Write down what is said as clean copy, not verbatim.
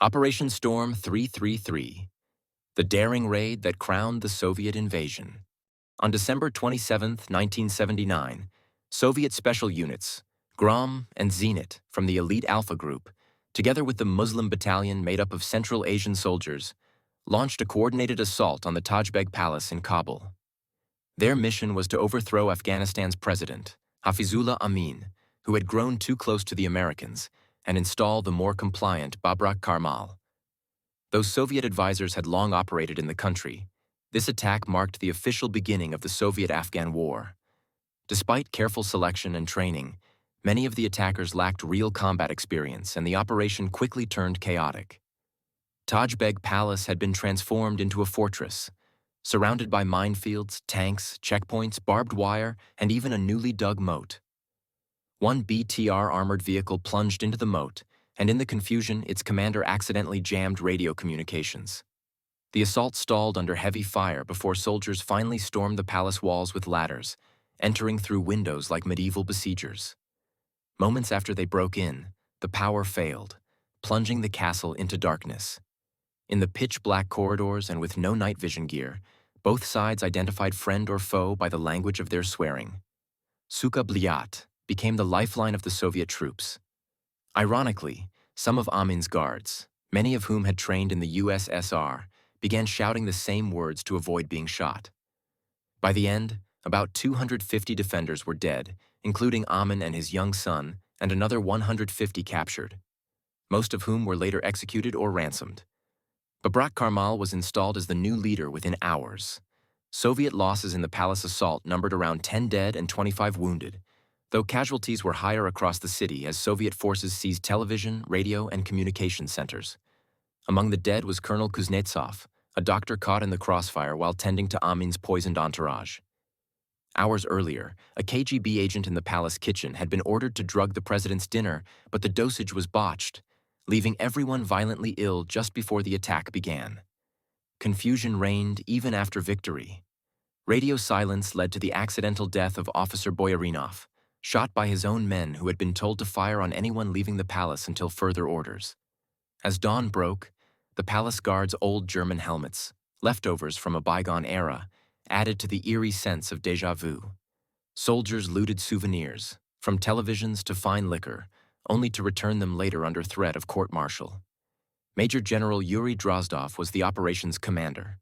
Operation Storm-333, the daring raid that crowned the Soviet invasion. On December 27, 1979, Soviet special units, Grom and Zenit from the elite Alpha Group, together with the Muslim battalion made up of Central Asian soldiers, launched a coordinated assault on the Tajbeg Palace in Kabul. Their mission was to overthrow Afghanistan's president, Hafizullah Amin, who had grown too close to the Americans, and install the more compliant Babrak Karmal. Though Soviet advisors had long operated in the country, this attack marked the official beginning of the Soviet-Afghan War. Despite careful selection and training, many of the attackers lacked real combat experience, and the operation quickly turned chaotic. Tajbeg Palace had been transformed into a fortress, surrounded by minefields, tanks, checkpoints, barbed wire, and even a newly dug moat. One BTR armored vehicle plunged into the moat, and in the confusion, its commander accidentally jammed radio communications. The assault stalled under heavy fire before soldiers finally stormed the palace walls with ladders, entering through windows like medieval besiegers. Moments after they broke in, the power failed, plunging the castle into darkness. In the pitch-black corridors and with no night vision gear, both sides identified friend or foe by the language of their swearing. Suka Bliat became the lifeline of the Soviet troops. Ironically, some of Amin's guards, many of whom had trained in the USSR, began shouting the same words to avoid being shot. By the end, about 250 defenders were dead, including Amin and his young son, and another 150 captured, most of whom were later executed or ransomed. Babrak Karmal was installed as the new leader within hours. Soviet losses in the palace assault numbered around 10 dead and 25 wounded, though casualties were higher across the city as Soviet forces seized television, radio, and communication centers. Among the dead was Colonel Kuznetsov, a doctor caught in the crossfire while tending to Amin's poisoned entourage. Hours earlier, a KGB agent in the palace kitchen had been ordered to drug the president's dinner, but the dosage was botched, leaving everyone violently ill just before the attack began. Confusion reigned even after victory. Radio silence led to the accidental death of Officer Boyarinov, shot by his own men who had been told to fire on anyone leaving the palace until further orders. As dawn broke, the palace guard's old German helmets, leftovers from a bygone era, added to the eerie sense of déjà vu. Soldiers looted souvenirs, from televisions to fine liquor, only to return them later under threat of court-martial. Major General Yuri Drozdov was the operation's commander.